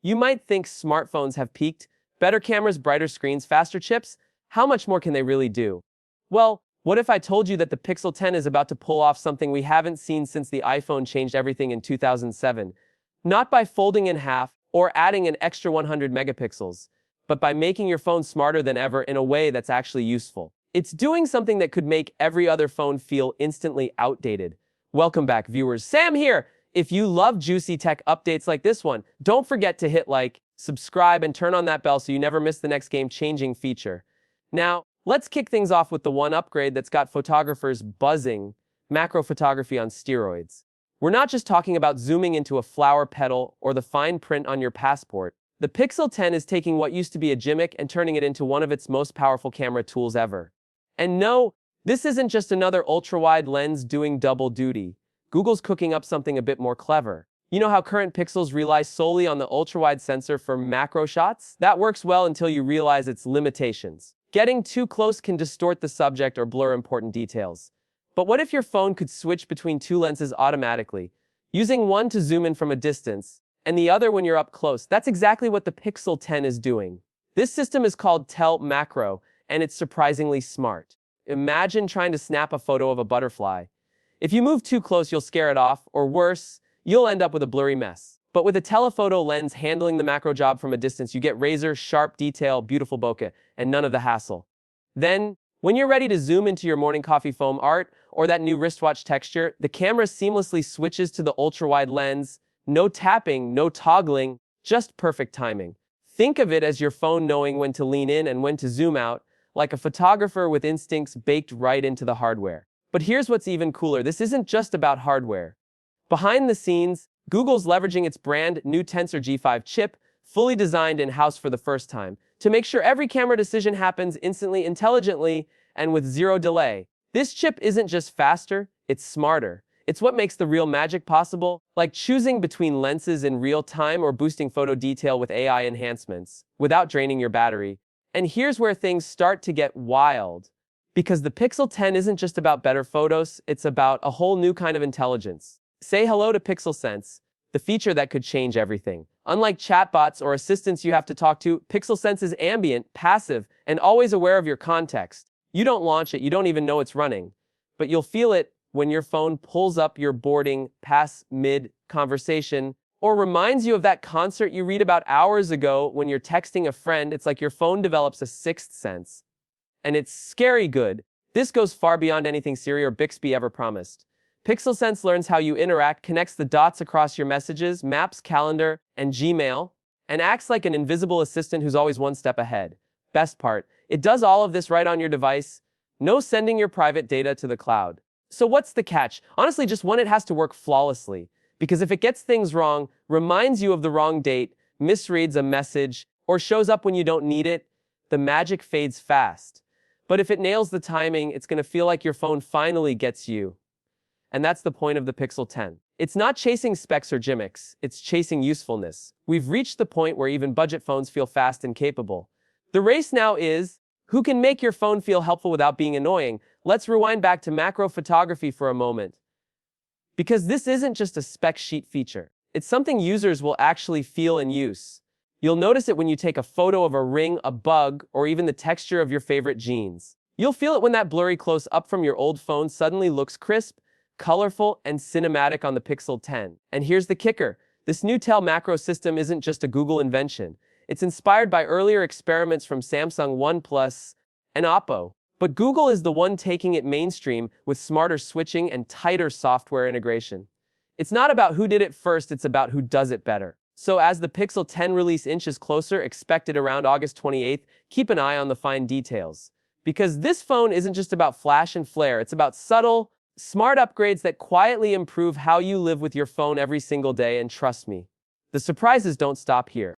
You might think smartphones have peaked. Better cameras, brighter screens, faster chips? How much more can they really do? Well, what if I told you that the Pixel 10 is about to pull off something we haven't seen since the iPhone changed everything in 2007? Not by folding in half or adding an extra 100 megapixels, but by making your phone smarter than ever in a way that's actually useful. It's doing something that could make every other phone feel instantly outdated. Welcome back, viewers. Sam here! If you love juicy tech updates like this one, don't forget to hit like, subscribe, and turn on that bell so you never miss the next game-changing feature. Now, let's kick things off with the one upgrade that's got photographers buzzing: macro photography on steroids. We're not just talking about zooming into a flower petal or the fine print on your passport. The Pixel 10 is taking what used to be a gimmick and turning it into one of its most powerful camera tools ever. And no, this isn't just another ultra-wide lens doing double duty. Google's cooking up something a bit more clever. You know how current Pixels rely solely on the ultra-wide sensor for macro shots? That works well until you realize its limitations. Getting too close can distort the subject or blur important details. But what if your phone could switch between two lenses automatically, using one to zoom in from a distance, and the other when you're up close? That's exactly what the Pixel 10 is doing. This system is called Tel Macro, and it's surprisingly smart. Imagine trying to snap a photo of a butterfly. If you move too close, you'll scare it off, or worse, you'll end up with a blurry mess. But with a telephoto lens handling the macro job from a distance, you get razor-sharp detail, beautiful bokeh, and none of the hassle. Then, when you're ready to zoom into your morning coffee foam art or that new wristwatch texture, the camera seamlessly switches to the ultra-wide lens. No tapping, no toggling, just perfect timing. Think of it as your phone knowing when to lean in and when to zoom out, like a photographer with instincts baked right into the hardware. But here's what's even cooler. This isn't just about hardware. Behind the scenes, Google's leveraging its brand new Tensor G5 chip, fully designed in-house for the first time, to make sure every camera decision happens instantly, intelligently, and with zero delay. This chip isn't just faster, it's smarter. It's what makes the real magic possible, like choosing between lenses in real time or boosting photo detail with AI enhancements, without draining your battery. And here's where things start to get wild. Because the Pixel 10 isn't just about better photos, it's about a whole new kind of intelligence. Say hello to Pixel Sense, the feature that could change everything. Unlike chatbots or assistants you have to talk to, Pixel Sense is ambient, passive, and always aware of your context. You don't launch it, you don't even know it's running. But you'll feel it when your phone pulls up your boarding pass mid-conversation, or reminds you of that concert you read about hours ago when you're texting a friend. It's like your phone develops a sixth sense. And it's scary good. This goes far beyond anything Siri or Bixby ever promised. Pixel Sense learns how you interact, connects the dots across your messages, maps, calendar, and Gmail, and acts like an invisible assistant who's always one step ahead. Best part, it does all of this right on your device. No sending your private data to the cloud. So what's the catch? Honestly, just one: it has to work flawlessly. Because if it gets things wrong, reminds you of the wrong date, misreads a message, or shows up when you don't need it, the magic fades fast. But if it nails the timing, it's going to feel like your phone finally gets you. And that's the point of the Pixel 10. It's not chasing specs or gimmicks, it's chasing usefulness. We've reached the point where even budget phones feel fast and capable. The race now is, who can make your phone feel helpful without being annoying? Let's rewind back to macro photography for a moment. Because this isn't just a spec sheet feature. It's something users will actually feel and use. You'll notice it when you take a photo of a ring, a bug, or even the texture of your favorite jeans. You'll feel it when that blurry close-up from your old phone suddenly looks crisp, colorful, and cinematic on the Pixel 10. And here's the kicker. This new Tel Macro system isn't just a Google invention. It's inspired by earlier experiments from Samsung, OnePlus, and Oppo. But Google is the one taking it mainstream with smarter switching and tighter software integration. It's not about who did it first, it's about who does it better. So as the Pixel 10 release inches closer, expected around August 28th, keep an eye on the fine details. Because this phone isn't just about flash and flare, it's about subtle, smart upgrades that quietly improve how you live with your phone every single day. And trust me, the surprises don't stop here.